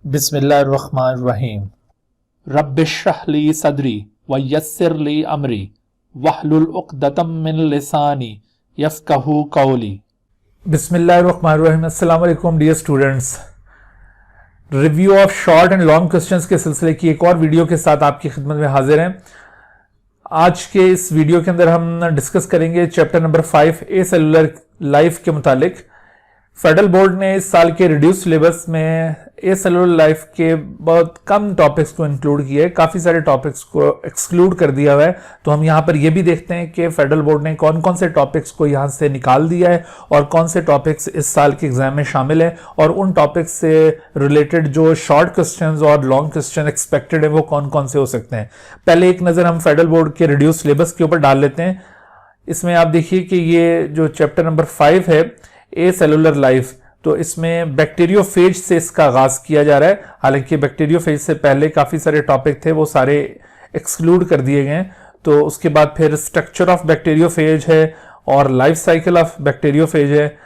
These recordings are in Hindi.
बिस्मिल्लाहिर्रहमानिर्रहीम। रब्बिश्रह ली सदरी वयस्सिर ली अमरी वहलुल उक़दतम मिन लिसानी यफ़क़हू क़ौली। बिस्मिल्लाहिर्रहमानिर्रहीम। अस्सलाम वालेकुम dear students. Review of short and long questions के सिलसिले की एक और वीडियो के साथ आपकी खिदमत में हाजिर हैं। आज के इस वीडियो के अंदर हम डिस्कस करेंगे चैप्टर नंबर 5 ए सेलुलर लाइफ के मुतालिक। फेडरल बोर्ड ने इस साल के रिड्यूस सिलेबस में ए सेलुलर लाइफ के बहुत कम टॉपिक्स को इंक्लूड किया है, काफ़ी सारे टॉपिक्स को एक्सक्लूड कर दिया हुआ है। तो हम यहाँ पर यह भी देखते हैं कि फेडरल बोर्ड ने कौन कौन से टॉपिक्स को यहाँ से निकाल दिया है और कौन से टॉपिक्स इस साल के एग्जाम में शामिल है, और उन टॉपिक्स से रिलेटेड जो शॉर्ट क्वेश्चंस और लॉन्ग क्वेश्चन एक्सपेक्टेड है वो कौन कौन से हो सकते हैं। पहले एक नज़र हम फेडरल बोर्ड के रिड्यूस सिलेबस के ऊपर डाल लेते हैं। इसमें आप देखिए कि ये जो चैप्टर नंबर 5 है ए सेलुलर लाइफ, तो इसमें बैक्टीरियोफेज से इसका आगाज किया जा रहा है। हालांकि बैक्टीरियोफेज से पहले काफ़ी सारे टॉपिक थे, वो सारे एक्सक्लूड कर दिए गए। तो उसके बाद फिर स्ट्रक्चर ऑफ बैक्टीरियोफेज है और लाइफ साइकिल ऑफ बैक्टीरियोफेज है।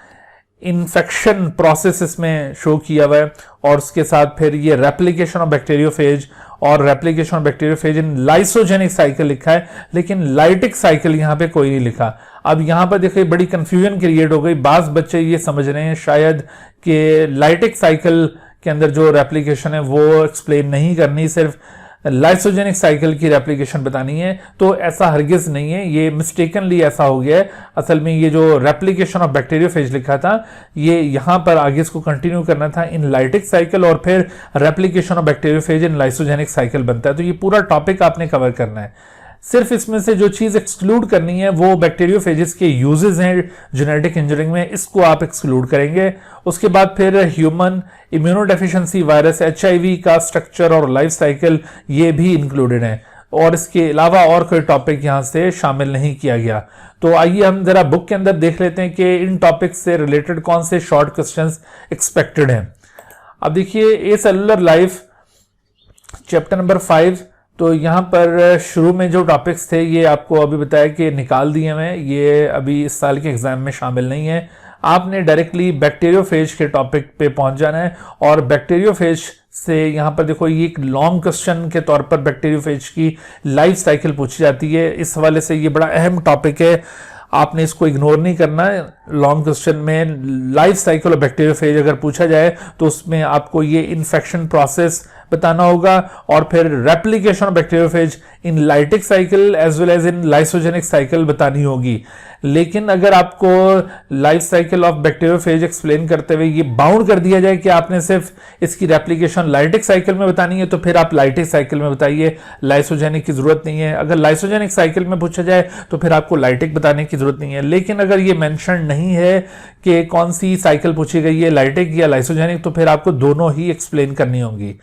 इन्फेक्शन प्रोसेस इसमें शो किया हुआ है, और उसके साथ फिर ये रेप्लिकेशन ऑफ बैक्टीरियोफेज और replication of bacteriophage in lysogenic cycle लिखा है, लेकिन लाइटिक साइकिल यहाँ पे कोई नहीं लिखा। अब यहाँ पर देखिए बड़ी कंफ्यूजन क्रिएट हो गई। बाज़ बच्चे ये समझ रहे हैं शायद कि लाइटिक साइकिल के अंदर जो रेप्लिकेशन है वो एक्सप्लेन नहीं करनी, सिर्फ लाइसोजेनिक साइकिल की रेप्लिकेशन बतानी है। तो ऐसा हरगिज नहीं है, ये मिस्टेकनली ऐसा हो गया है। असल में ये जो रेप्लिकेशन ऑफ बैक्टीरियोफेज लिखा था, ये यहाँ पर आगे इसको कंटिन्यू करना था इन लाइटिक साइकिल, और फिर replication of bacteriophage in lysogenic cycle बनता है। तो ये पूरा टॉपिक आपने कवर करना है। सिर्फ इसमें से जो चीज एक्सक्लूड करनी है वो बैक्टीरियोफेजेस के यूजेस हैं जेनेटिक इंजीनियरिंग में, इसको आप एक्सक्लूड करेंगे। उसके बाद फिर ह्यूमन इम्यूनोडेफिशिएंसी वायरस HIV का स्ट्रक्चर और लाइफ साइकिल ये भी इंक्लूडेड है, और इसके अलावा और कोई टॉपिक यहाँ से शामिल नहीं किया गया। तो आइए हम जरा बुक के अंदर देख लेते हैं कि इन टॉपिक से रिलेटेड कौन से शॉर्ट क्वेश्चंस एक्सपेक्टेड हैं। अब देखिए ए सेलुलर लाइफ चैप्टर नंबर 5, तो यहाँ पर शुरू में जो टॉपिक्स थे ये आपको अभी बताया कि निकाल दिए हैं, ये अभी इस साल के एग्जाम में शामिल नहीं है। आपने डायरेक्टली बैक्टीरियोफेज के टॉपिक पे पहुंच जाना है, और बैक्टीरियोफेज से यहाँ पर देखो ये एक लॉन्ग क्वेश्चन के तौर पर बैक्टीरियोफेज की लाइफ साइकिल पूछी जाती है। इस हवाले से ये बड़ा अहम टॉपिक है, आपने इसको इग्नोर नहीं करना है। लॉन्ग क्वेश्चन में लाइफ साइकिल ऑफ बैक्टीरियोफेज अगर पूछा जाए तो उसमें आपको ये इन्फेक्शन प्रोसेस बताना होगा, और फिर replication of bacteriophage in lytic cycle as well as in lysogenic cycle बतानी होगी। लेकिन अगर आपको life cycle of bacteriophage explain करते हुए ये बाउंड कर दिया जाए कि आपने सिर्फ इसकी रेप्लिकेशन लाइटिक साइकिल में बतानी है, तो फिर आप लाइटिक साइकिल में बताइए, लाइसोजेनिक की जरूरत नहीं है। अगर लाइसोजेनिक साइकिल में पूछा जाए तो फिर आपको लाइटिक बताने की जरूरत नहीं है। लेकिन अगर ये मेंशन नहीं है कि कौन सी साइकिल पूछी गई है, लाइटिक या लाइसोजेनिक, तो फिर आपको दोनों ही एक्सप्लेन करनी होंगी।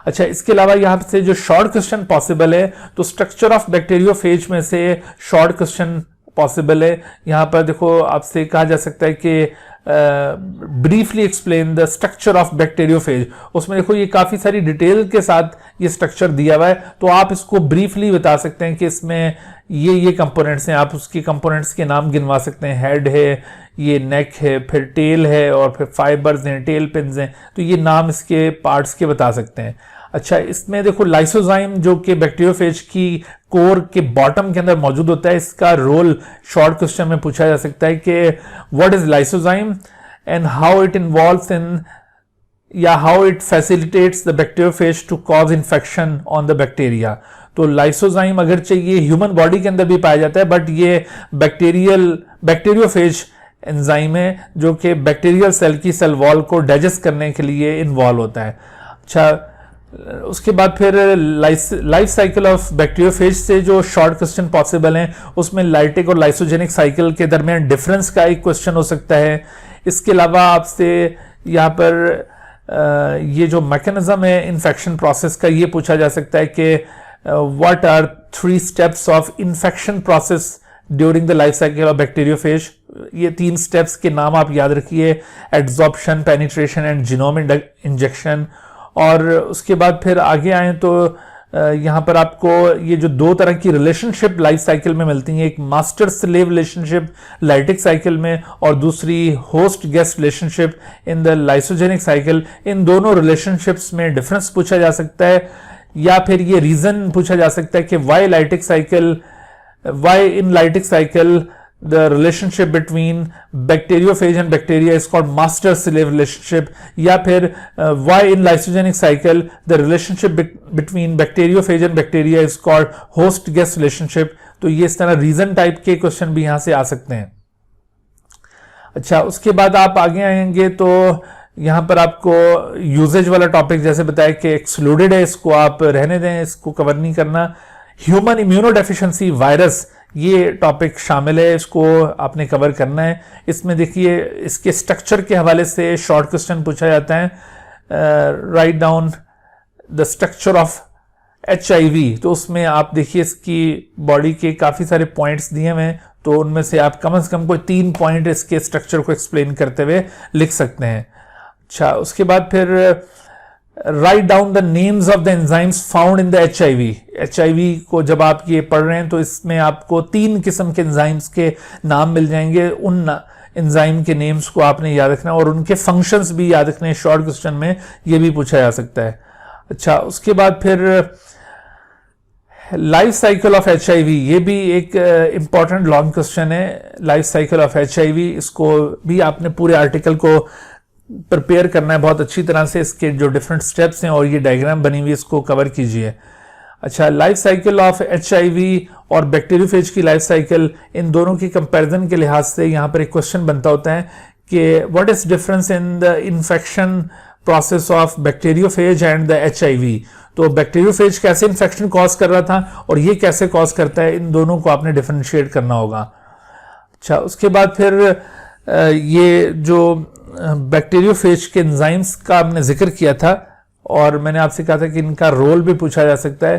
अच्छा, इसके अलावा यहाँ से जो शॉर्ट क्वेश्चन पॉसिबल है, तो स्ट्रक्चर ऑफ बैक्टीरियोफेज में से शॉर्ट क्वेश्चन पॉसिबल है। यहाँ पर देखो आपसे कहा जा सकता है कि briefly explain the structure of bacteriophage. उसमें देखो ये काफ़ी सारी डिटेल के साथ ये स्ट्रक्चर दिया हुआ है, तो आप इसको ब्रीफली बता सकते हैं कि इसमें ये कंपोनेंट्स हैं। आप उसके कंपोनेंट्स के नाम गिनवा सकते हैं, हेड है, ये नेक है, फिर टेल है, और फिर फाइबर्स हैं, टेल पिन्स हैं, तो ये नाम इसके पार्ट्स के बता सकते हैं। अच्छा, इसमें देखो लाइसोजाइम जो कि बैक्टीरियोफेज की कोर के बॉटम के अंदर मौजूद होता है, इसका रोल शॉर्ट क्वेश्चन में पूछा जा सकता है कि what is lysozyme and how it involves in या how it facilitates the bacteriophage to cause infection on the bacteria. तो लाइसोजाइम अगर चाहिए ह्यूमन बॉडी के अंदर भी पाया जाता है, बट ये बैक्टीरियोफेज एंजाइम है जो कि बैक्टीरियल सेल की सेल वॉल को डाइजेस्ट करने के लिए इन्वॉल्व होता है। अच्छा, उसके बाद फिर लाइफ साइकिल ऑफ बैक्टीरियोफेज से जो शॉर्ट क्वेश्चन पॉसिबल हैं, उसमें लाइटिक और लाइसोजेनिक साइकिल के दरमियान डिफरेंस का एक क्वेश्चन हो सकता है। इसके अलावा आपसे यहाँ पर ये जो मैकेनिज्म है इन्फेक्शन प्रोसेस का, ये पूछा जा सकता है कि what are 3 steps of infection process during the life cycle of bacteriophage. ये 3 स्टेप्स के नाम आप याद रखिए, adsorption, penetration and genome injection. और उसके बाद फिर आगे आए तो यहाँ पर आपको ये जो दो तरह की रिलेशनशिप लाइफ साइकिल में मिलती हैं, एक master slave relationship lytic cycle में और दूसरी host guest relationship in the lysogenic cycle. इन दोनों रिलेशनशिप्स में डिफरेंस पूछा जा सकता है या फिर ये रीजन पूछा जा सकता है कि why in lytic cycle the relationship between bacteriophage and bacteria is called master slave relationship, या फिर why in lysogenic cycle the relationship between bacteriophage and bacteria is called host guest relationship। तो ये इस तरह रीजन टाइप के क्वेश्चन भी यहां से आ सकते हैं। अच्छा, उसके बाद आप आगे आएंगे तो यहां पर आपको यूजेज वाला टॉपिक जैसे बताया कि एक्सक्लूडेड है, इसको आप रहने दें, इसको कवर नहीं करना। ह्यूमन इम्यूनोडेफिशिएंसी वायरस, ये टॉपिक शामिल है, इसको आपने कवर करना है। इसमें देखिए इसके स्ट्रक्चर के हवाले से शॉर्ट क्वेश्चन पूछा जाता है। Write down the structure of HIV, तो उसमें आप देखिए इसकी बॉडी के काफ़ी सारे पॉइंट्स दिए हुए हैं, तो उनमें से आप कम से कम कोई 3 पॉइंट इसके स्ट्रक्चर को एक्सप्लेन करते हुए लिख सकते हैं। अच्छा, उसके बाद फिर write down the names of the enzymes found in the HIV को जब आप ये पढ़ रहे हैं तो इसमें आपको 3 किस्म के एंजाइम्स के नाम मिल जाएंगे। उन एंजाइम के नेम्स को आपने याद रखना और उनके फंक्शंस भी याद रखने। शॉर्ट क्वेश्चन में ये भी पूछा जा सकता है। अच्छा, उसके बाद फिर लाइफ साइकिल ऑफ HIV, ये भी एक इंपॉर्टेंट लॉन्ग क्वेश्चन है। लाइफ साइकिल ऑफ HIV, इसको भी आपने पूरे आर्टिकल को प्रिपेयर करना है बहुत अच्छी तरह से। इसके जो डिफरेंट स्टेप्स हैं और ये डायग्राम बनी हुई, इसको कवर कीजिए। अच्छा, लाइफ साइकिल ऑफ HIV और बैक्टीरियोफेज की लाइफ साइकिल, इन दोनों की कंपैरिजन के लिहाज से यहाँ पर एक क्वेश्चन बनता होता है कि what is difference in the infection process of bacteriophage and the HIV। तो बैक्टीरियोफेज कैसे इन्फेक्शन कॉज कर रहा था और ये कैसे कॉज करता है, इन दोनों को आपने डिफरेंशिएट करना होगा। अच्छा, उसके बाद फिर ये जो बैक्टीरियोफेज के एंजाइम्स का आपने जिक्र किया था और मैंने आपसे कहा था कि इनका रोल भी पूछा जा सकता है।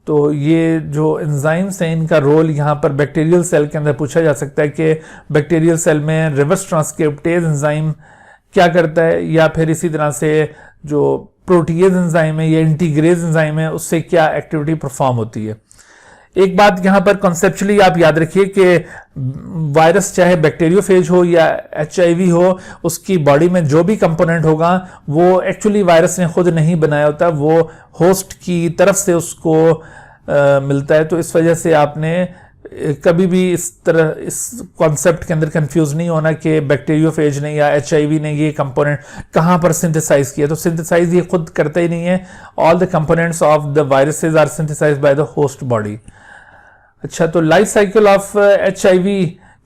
तो ये जो एंजाइम्स हैं, इनका रोल यहाँ पर बैक्टीरियल सेल के अंदर पूछा जा सकता है कि बैक्टीरियल सेल में रिवर्स ट्रांसक्रिप्टेज एंजाइम क्या करता है, या फिर इसी तरह से जो प्रोटीएज एंजाइम है या इंटीग्रेज एंजाइम है, उससे क्या एक्टिविटी परफॉर्म होती है। एक बात यहाँ पर कॉन्सेप्चुअली आप याद रखिए कि वायरस चाहे बैक्टीरियोफेज हो या HIV हो, उसकी बॉडी में जो भी कंपोनेंट होगा वो एक्चुअली वायरस ने खुद नहीं बनाया होता, वो होस्ट की तरफ से उसको मिलता है। तो इस वजह से आपने कभी भी इस तरह इस कॉन्सेप्ट के अंदर कंफ्यूज नहीं होना कि बैक्टीरियोफेज ने या HIV ने ये कंपोनेंट कहाँ पर सिंथेसाइज किया। तो सिंथेसाइज ये खुद करता ही नहीं है। All the components of the viruses are synthesized by the host body. अच्छा, तो लाइफ साइकिल ऑफ HIV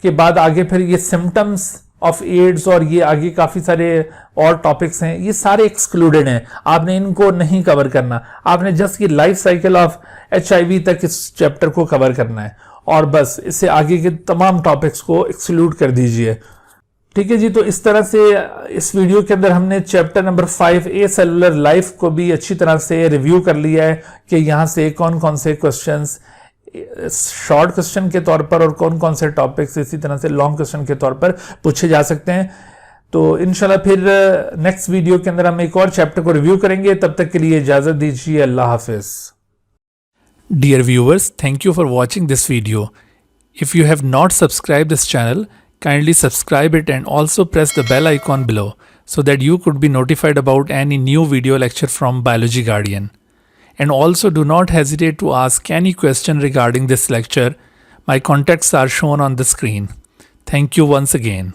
के बाद आगे फिर ये सिम्टम्स ऑफ एड्स और ये आगे काफी सारे और टॉपिक्स हैं, ये सारे एक्सक्लूडेड हैं, आपने इनको नहीं कवर करना। आपने जस्ट ये लाइफ साइकिल ऑफ HIV तक इस चैप्टर को कवर करना है और बस इससे आगे के तमाम टॉपिक्स को एक्सक्लूड कर दीजिए। ठीक है जी, तो इस तरह से इस वीडियो के अंदर हमने चैप्टर नंबर 5 ए सेलुलर लाइफ को भी अच्छी तरह से रिव्यू कर लिया है कि यहाँ से कौन कौन से क्वेश्चंस शॉर्ट क्वेश्चन के तौर पर और कौन कौन से टॉपिक्स इसी तरह से लॉन्ग क्वेश्चन के तौर पर पूछे जा सकते हैं। तो इंशाल्लाह फिर नेक्स्ट वीडियो के अंदर हम एक और चैप्टर को रिव्यू करेंगे। तब तक के लिए इजाजत दीजिए। अल्लाह हाफिज। Dear viewers, thank you for watching this video. If you have not subscribed this channel, kindly subscribe it and also press the bell icon below so that you could be notified about any new video lecture from Biology Guardian. And also do not hesitate to ask any question regarding this lecture. My contacts are shown on the screen. Thank you once again.